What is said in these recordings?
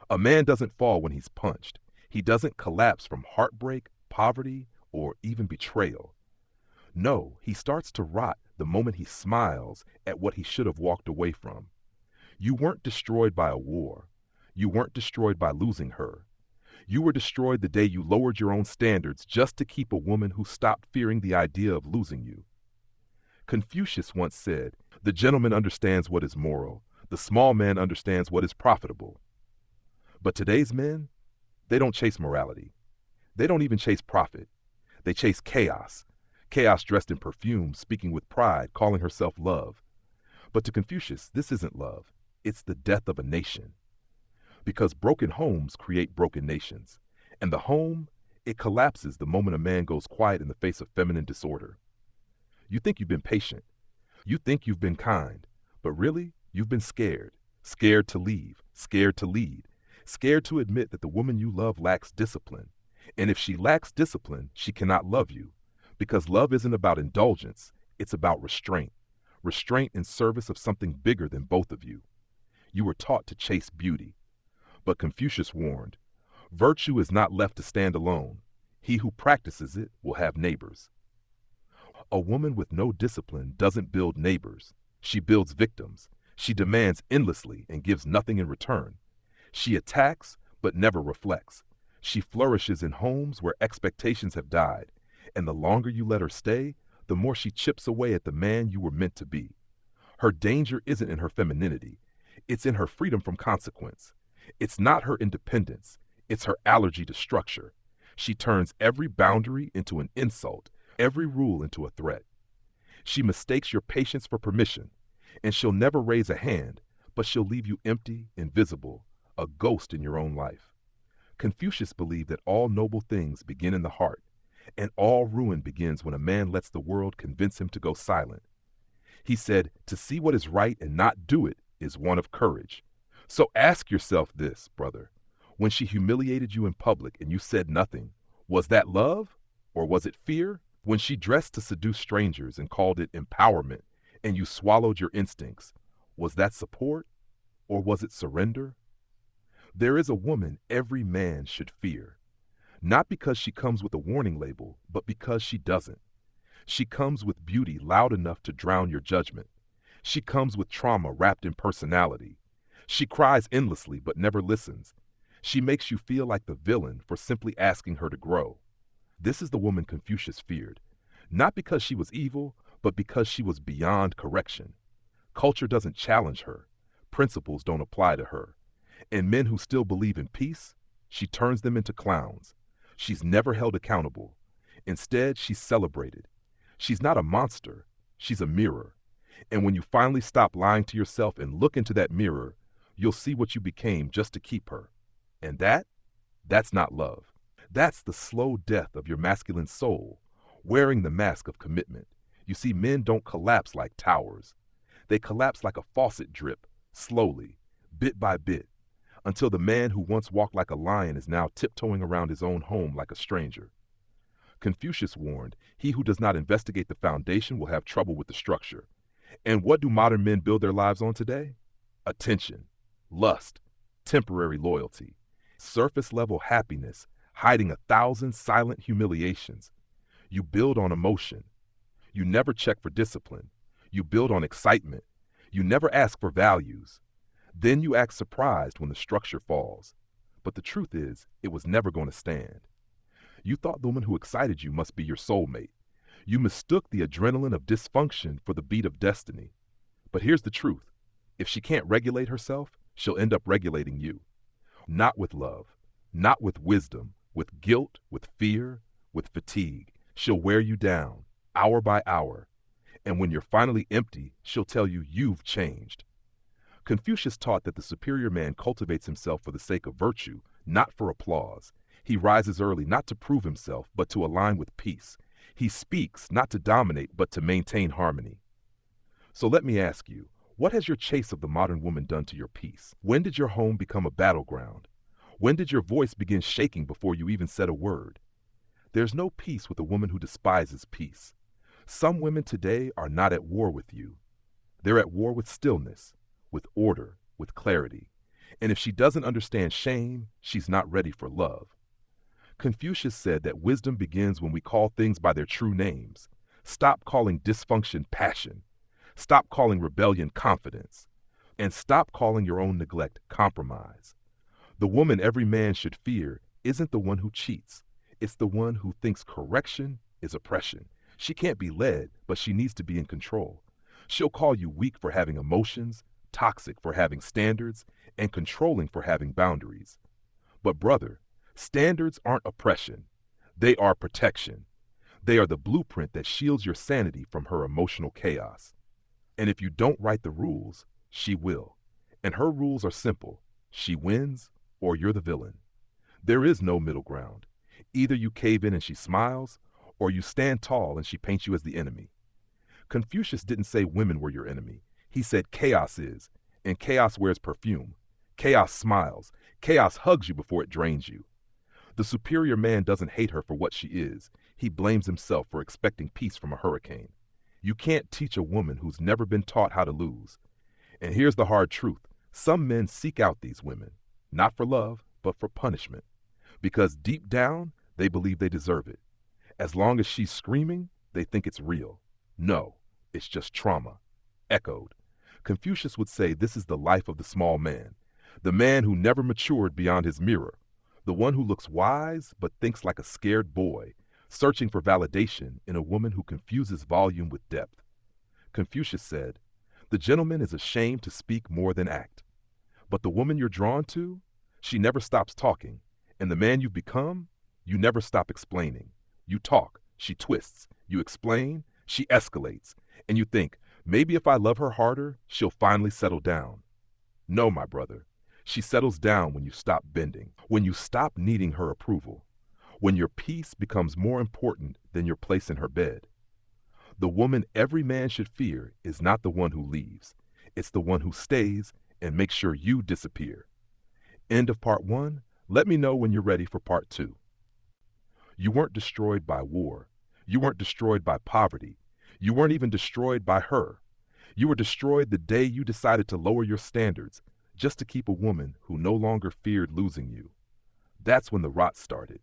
A man doesn't fall when he's punched. He doesn't collapse from heartbreak, poverty, or even betrayal. No, he starts to rot the moment he smiles at what he should have walked away from. You weren't destroyed by a war. You weren't destroyed by losing her. You were destroyed the day you lowered your own standards just to keep a woman who stopped fearing the idea of losing you. Confucius once said, "The gentleman understands what is moral. The small man understands what is profitable." But today's men, they don't chase morality. They don't even chase profit. They chase chaos. Chaos dressed in perfume, speaking with pride, calling herself love. But to Confucius, this isn't love. It's the death of a nation. Because broken homes create broken nations. And the home, it collapses the moment a man goes quiet in the face of feminine disorder. You think you've been patient. You think you've been kind. But really, you've been scared. Scared to leave. Scared to lead. Scared to admit that the woman you love lacks discipline. And if she lacks discipline, she cannot love you. Because love isn't about indulgence. It's about restraint. Restraint in service of something bigger than both of you. You were taught to chase beauty. But Confucius warned, virtue is not left to stand alone. He who practices it will have neighbors. A woman with no discipline doesn't build neighbors. She builds victims. She demands endlessly and gives nothing in return. She attacks but never reflects. She flourishes in homes where expectations have died. And the longer you let her stay, the more she chips away at the man you were meant to be. Her danger isn't in her femininity. It's in her freedom from consequence. It's not her independence. It's her allergy to structure. She turns every boundary into an insult, every rule into a threat. She mistakes your patience for permission, and she'll never raise a hand, but she'll leave you empty, invisible, a ghost in your own life. Confucius believed that all noble things begin in the heart, and all ruin begins when a man lets the world convince him to go silent. He said, to see what is right and not do it is one of courage. So ask yourself this, brother. When she humiliated you in public and you said nothing, was that love or was it fear? When she dressed to seduce strangers and called it empowerment and you swallowed your instincts, was that support or was it surrender? There is a woman every man should fear. Not because she comes with a warning label, but because she doesn't. She comes with beauty loud enough to drown your judgment. She comes with trauma wrapped in personality. She cries endlessly but never listens. She makes you feel like the villain for simply asking her to grow. This is the woman Confucius feared. Not because she was evil, but because she was beyond correction. Culture doesn't challenge her. Principles don't apply to her. And men who still believe in peace, she turns them into clowns. She's never held accountable. Instead, she's celebrated. She's not a monster. She's a mirror. And when you finally stop lying to yourself and look into that mirror, you'll see what you became just to keep her. And that's not love. That's the slow death of your masculine soul, wearing the mask of commitment. You see, men don't collapse like towers. They collapse like a faucet drip, slowly, bit by bit, until the man who once walked like a lion is now tiptoeing around his own home like a stranger. Confucius warned, he who does not investigate the foundation will have trouble with the structure. And what do modern men build their lives on today? Attention, lust, temporary loyalty, surface-level happiness, hiding 1,000 silent humiliations. You build on emotion. You never check for discipline. You build on excitement. You never ask for values. Then you act surprised when the structure falls. But the truth is, it was never going to stand. You thought the woman who excited you must be your soulmate. You mistook the adrenaline of dysfunction for the beat of destiny. But here's the truth. If she can't regulate herself, she'll end up regulating you. Not with love, not with wisdom, with guilt, with fear, with fatigue. She'll wear you down, hour by hour. And when you're finally empty, she'll tell you you've changed. Confucius taught that the superior man cultivates himself for the sake of virtue, not for applause. He rises early not to prove himself, but to align with peace. He speaks not to dominate, but to maintain harmony. So let me ask you, what has your chase of the modern woman done to your peace? When did your home become a battleground? When did your voice begin shaking before you even said a word? There's no peace with a woman who despises peace. Some women today are not at war with you. They're at war with stillness, with order, with clarity. And if she doesn't understand shame, she's not ready for love. Confucius said that wisdom begins when we call things by their true names. Stop calling dysfunction passion. Stop calling rebellion confidence. And stop calling your own neglect compromise. The woman every man should fear isn't the one who cheats. It's the one who thinks correction is oppression. She can't be led, but she needs to be in control. She'll call you weak for having emotions, toxic for having standards, and controlling for having boundaries. But brother, standards aren't oppression. They are protection. They are the blueprint that shields your sanity from her emotional chaos. And if you don't write the rules, she will. And her rules are simple. She wins, or you're the villain. There is no middle ground. Either you cave in and she smiles, or you stand tall and she paints you as the enemy. Confucius didn't say women were your enemy. He said chaos is, and chaos wears perfume. Chaos smiles. Chaos hugs you before it drains you. The superior man doesn't hate her for what she is. He blames himself for expecting peace from a hurricane. You can't teach a woman who's never been taught how to lose. And here's the hard truth. Some men seek out these women, not for love, but for punishment. Because deep down, they believe they deserve it. As long as she's screaming, they think it's real. No, it's just trauma. Echoed. Confucius would say this is the life of the small man, the man who never matured beyond his mirror, the one who looks wise but thinks like a scared boy, searching for validation in a woman who confuses volume with depth. Confucius said, "The gentleman is ashamed to speak more than act. But the woman you're drawn to, she never stops talking, and the man you've become, you never stop explaining. You talk, she twists. You explain, she escalates. And you think, maybe if I love her harder, she'll finally settle down. No, my brother. She settles down when you stop bending, when you stop needing her approval, when your peace becomes more important than your place in her bed. The woman every man should fear is not the one who leaves. It's the one who stays and makes sure you disappear." End of part 1. Let me know when you're ready for part 2. You weren't destroyed by war. You weren't destroyed by poverty. You weren't even destroyed by her. You were destroyed the day you decided to lower your standards just to keep a woman who no longer feared losing you. That's when the rot started.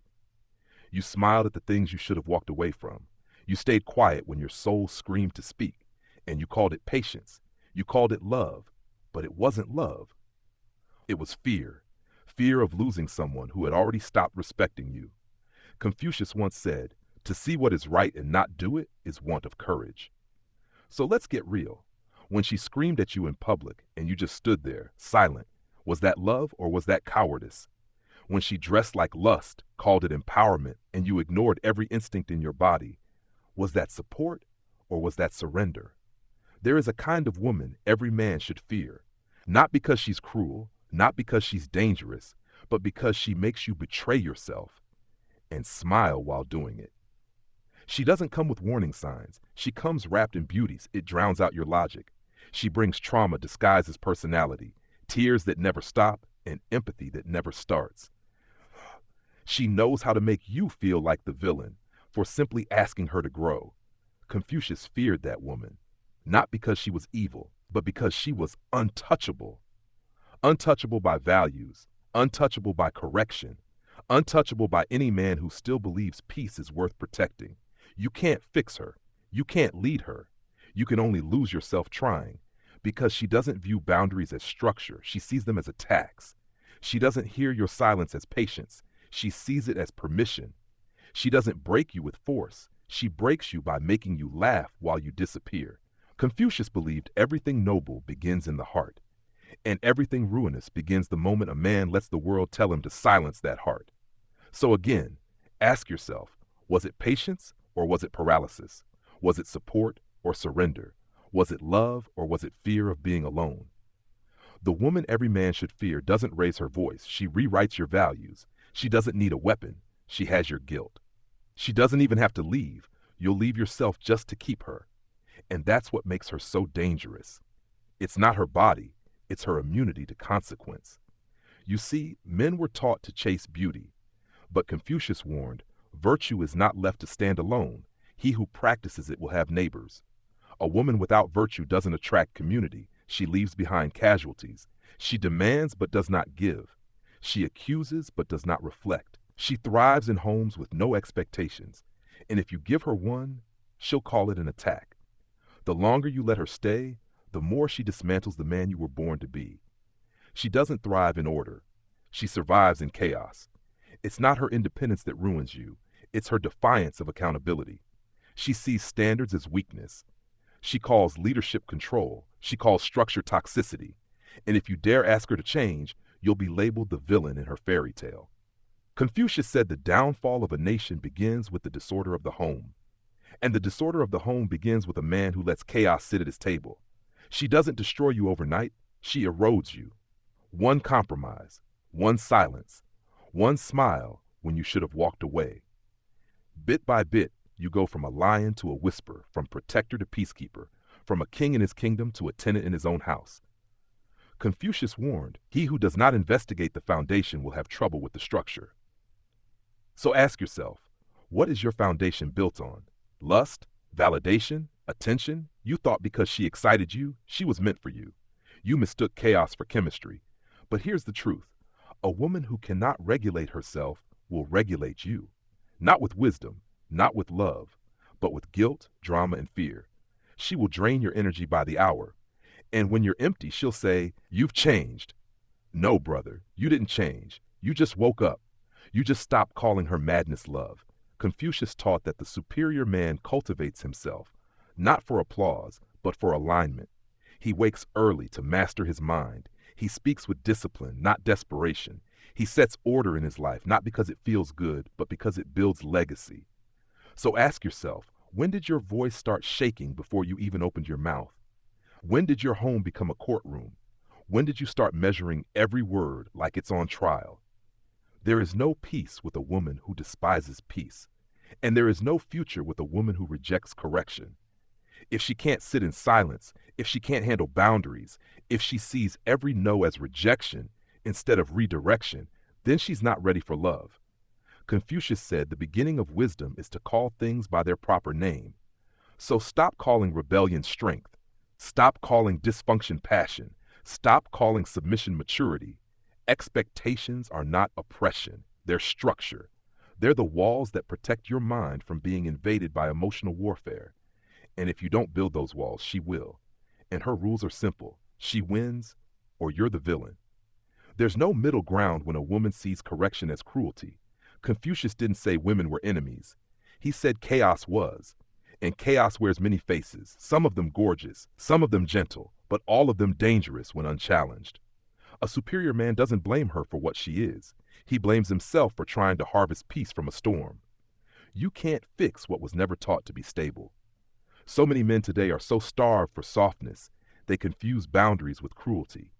You smiled at the things you should have walked away from. You stayed quiet when your soul screamed to speak, and you called it patience. You called it love, but it wasn't love. It was fear. Fear of losing someone who had already stopped respecting you. Confucius once said, "To see what is right and not do it is want of courage." So let's get real. When she screamed at you in public and you just stood there, silent, was that love or was that cowardice? When she dressed like lust, called it empowerment, and you ignored every instinct in your body, was that support or was that surrender? There is a kind of woman every man should fear, not because she's cruel, not because she's dangerous, but because she makes you betray yourself and smile while doing it. She doesn't come with warning signs. She comes wrapped in beauties. It drowns out your logic. She brings trauma disguised as personality, tears that never stop, and empathy that never starts. She knows how to make you feel like the villain for simply asking her to grow. Confucius feared that woman, not because she was evil, but because she was untouchable. Untouchable by values, untouchable by correction, untouchable by any man who still believes peace is worth protecting. You can't fix her. You can't lead her. You can only lose yourself trying, because she doesn't view boundaries as structure. She sees them as attacks. She doesn't hear your silence as patience. She sees it as permission. She doesn't break you with force. She breaks you by making you laugh while you disappear. Confucius believed everything noble begins in the heart, and everything ruinous begins the moment a man lets the world tell him to silence that heart. So again, ask yourself, was it patience or was it paralysis? Was it support or surrender? Was it love or was it fear of being alone? The woman every man should fear doesn't raise her voice. She rewrites your values. She doesn't need a weapon. She has your guilt. She doesn't even have to leave. You'll leave yourself just to keep her. And that's what makes her so dangerous. It's not her body. It's her immunity to consequence. You see, men were taught to chase beauty. But Confucius warned, virtue is not left to stand alone. He who practices it will have neighbors. A woman without virtue doesn't attract community. She leaves behind casualties. She demands but does not give. She accuses but does not reflect. She thrives in homes with no expectations. And if you give her one, she'll call it an attack. The longer you let her stay, the more she dismantles the man you were born to be. She doesn't thrive in order. She survives in chaos. It's not her independence that ruins you. It's her defiance of accountability. She sees standards as weakness. She calls leadership control. She calls structure toxicity. And if you dare ask her to change, you'll be labeled the villain in her fairy tale. Confucius said the downfall of a nation begins with the disorder of the home. And the disorder of the home begins with a man who lets chaos sit at his table. She doesn't destroy you overnight. She erodes you. One compromise, one silence, one smile when you should have walked away. Bit by bit, you go from a lion to a whisper, from protector to peacekeeper, from a king in his kingdom to a tenant in his own house. Confucius warned, he who does not investigate the foundation will have trouble with the structure. So ask yourself, what is your foundation built on? Lust? Validation? Attention? You thought because she excited you, she was meant for you. You mistook chaos for chemistry. But here's the truth. A woman who cannot regulate herself will regulate you. Not with wisdom, not with love, but with guilt, drama, and fear. She will drain your energy by the hour. And when you're empty, she'll say, "You've changed." No, brother, you didn't change. You just woke up. You just stopped calling her madness love. Confucius taught that the superior man cultivates himself, not for applause, but for alignment. He wakes early to master his mind. He speaks with discipline, not desperation. He sets order in his life, not because it feels good, but because it builds legacy. So ask yourself, when did your voice start shaking before you even opened your mouth? When did your home become a courtroom? When did you start measuring every word like it's on trial? There is no peace with a woman who despises peace. And there is no future with a woman who rejects correction. If she can't sit in silence, if she can't handle boundaries, if she sees every no as rejection instead of redirection, then she's not ready for love. Confucius said the beginning of wisdom is to call things by their proper name. So stop calling rebellion strength. Stop calling dysfunction passion. Stop calling submission maturity. Expectations are not oppression. They're structure. They're the walls that protect your mind from being invaded by emotional warfare. And if you don't build those walls, she will. And her rules are simple. She wins, or you're the villain. There's no middle ground when a woman sees correction as cruelty. Confucius didn't say women were enemies. He said chaos was. And chaos wears many faces, some of them gorgeous, some of them gentle, but all of them dangerous when unchallenged. A superior man doesn't blame her for what she is. He blames himself for trying to harvest peace from a storm. You can't fix what was never taught to be stable. So many men today are so starved for softness, they confuse boundaries with cruelty.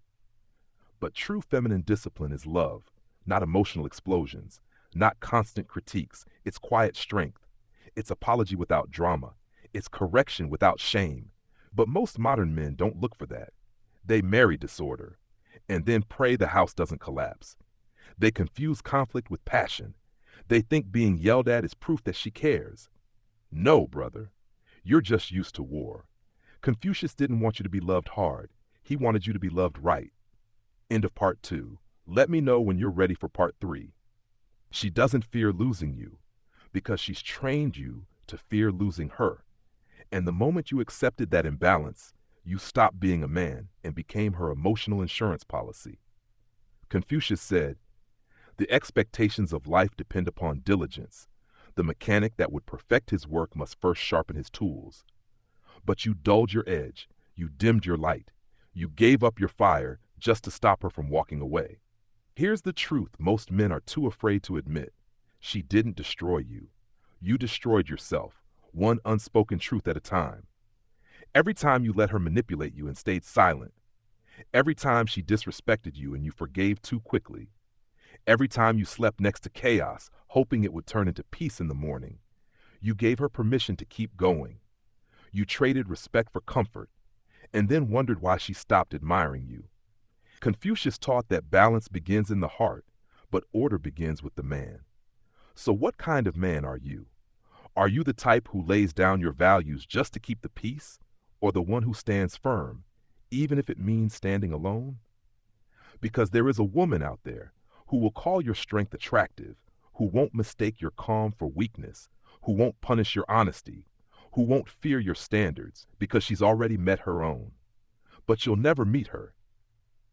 But true feminine discipline is love, not emotional explosions, not constant critiques. It's quiet strength. It's apology without drama. It's correction without shame. But most modern men don't look for that. They marry disorder and then pray the house doesn't collapse. They confuse conflict with passion. They think being yelled at is proof that she cares. No, brother. You're just used to war. Confucius didn't want you to be loved hard. He wanted you to be loved right. End of part 2. Let me know when you're ready for part 3. She doesn't fear losing you because she's trained you to fear losing her. And the moment you accepted that imbalance, you stopped being a man and became her emotional insurance policy. Confucius said, "The expectations of life depend upon diligence. The mechanic that would perfect his work must first sharpen his tools. But you dulled your edge, you dimmed your light, you gave up your fire just to stop her from walking away." Here's the truth most men are too afraid to admit. She didn't destroy you. You destroyed yourself, one unspoken truth at a time. Every time you let her manipulate you and stayed silent. Every time she disrespected you and you forgave too quickly. Every time you slept next to chaos, hoping it would turn into peace in the morning. You gave her permission to keep going. You traded respect for comfort, and then wondered why she stopped admiring you. Confucius taught that balance begins in the heart, but order begins with the man. So what kind of man are you? Are you the type who lays down your values just to keep the peace, or the one who stands firm, even if it means standing alone? Because there is a woman out there who will call your strength attractive, who won't mistake your calm for weakness, who won't punish your honesty, who won't fear your standards because she's already met her own. But you'll never meet her,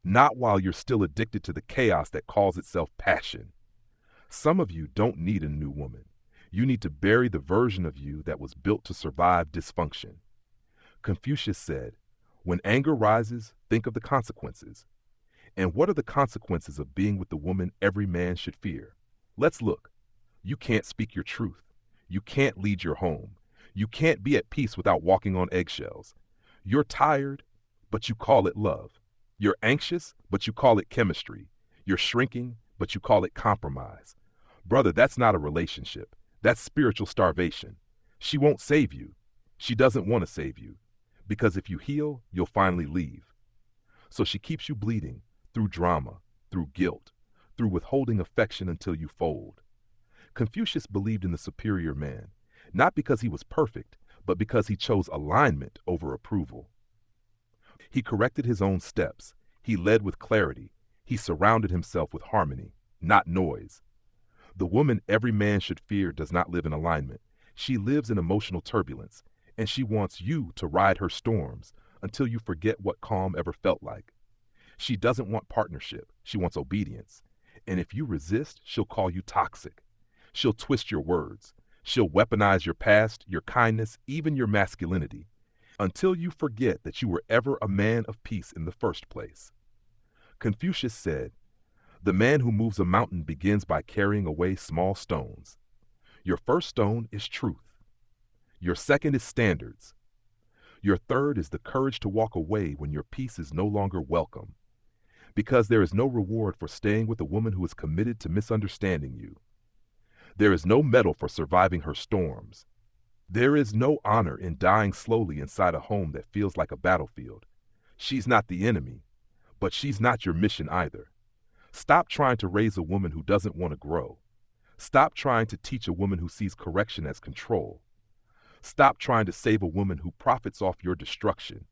not while you're still addicted to the chaos that calls itself passion. Some of you don't need a new woman. You need to bury the version of you that was built to survive dysfunction. Confucius said, "When anger rises, think of the consequences." And what are the consequences of being with the woman every man should fear? Let's look. You can't speak your truth. You can't lead your home. You can't be at peace without walking on eggshells. You're tired, but you call it love. You're anxious, but you call it chemistry. You're shrinking, but you call it compromise. Brother, that's not a relationship. That's spiritual starvation. She won't save you. She doesn't want to save you. Because if you heal, you'll finally leave. So she keeps you bleeding through drama, through guilt, through withholding affection until you fold. Confucius believed in the superior man, not because he was perfect, but because he chose alignment over approval. He corrected his own steps. He led with clarity. He surrounded himself with harmony, not noise. The woman every man should fear does not live in alignment. She lives in emotional turbulence, and she wants you to ride her storms until you forget what calm ever felt like. She doesn't want partnership. She wants obedience. And if you resist, she'll call you toxic. She'll twist your words. She'll weaponize your past, your kindness, even your masculinity, until you forget that you were ever a man of peace in the first place. Confucius said, "The man who moves a mountain begins by carrying away small stones. Your first stone is truth. Your second is standards. Your third is the courage to walk away when your peace is no longer welcome. Because there is no reward for staying with a woman who is committed to misunderstanding you. There is no medal for surviving her storms. There is no honor in dying slowly inside a home that feels like a battlefield. She's not the enemy, but she's not your mission either. Stop trying to raise a woman who doesn't want to grow. Stop trying to teach a woman who sees correction as control. Stop trying to save a woman who profits off your destruction.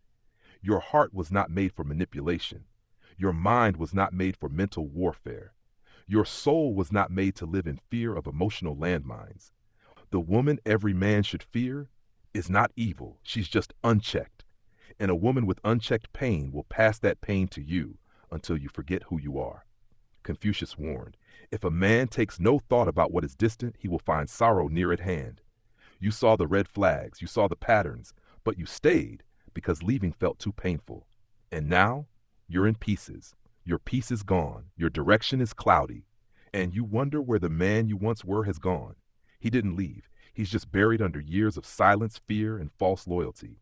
Your heart was not made for manipulation. Your mind was not made for mental warfare. Your soul was not made to live in fear of emotional landmines. The woman every man should fear is not evil. She's just unchecked. And a woman with unchecked pain will pass that pain to you until you forget who you are." Confucius warned, "If a man takes no thought about what is distant, he will find sorrow near at hand." You saw the red flags, you saw the patterns, but you stayed because leaving felt too painful. And now, you're in pieces. Your peace is gone. Your direction is cloudy. And you wonder where the man you once were has gone. He didn't leave. He's just buried under years of silence, fear, and false loyalty.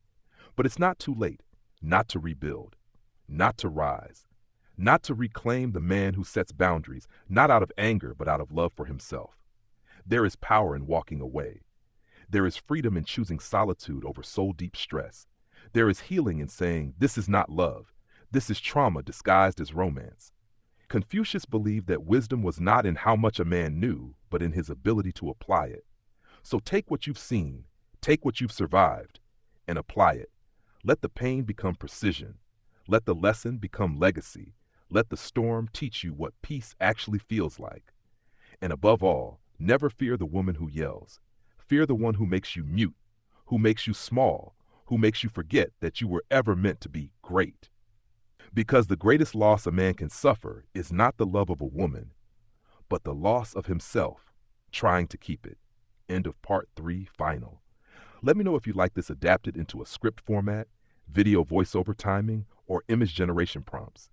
But it's not too late not to rebuild, not to rise, not to reclaim the man who sets boundaries, not out of anger, but out of love for himself. There is power in walking away. There is freedom in choosing solitude over soul-deep stress. There is healing in saying, "This is not love. This is trauma disguised as romance." Confucius believed that wisdom was not in how much a man knew, but in his ability to apply it. So take what you've seen, take what you've survived, and apply it. Let the pain become precision. Let the lesson become legacy. Let the storm teach you what peace actually feels like. And above all, never fear the woman who yells. Fear the one who makes you mute, who makes you small, who makes you forget that you were ever meant to be great. Because the greatest loss a man can suffer is not the love of a woman, but the loss of himself, trying to keep it. End of part 3, final. Let me know if you'd like this adapted into a script format, video voiceover timing, or image generation prompts.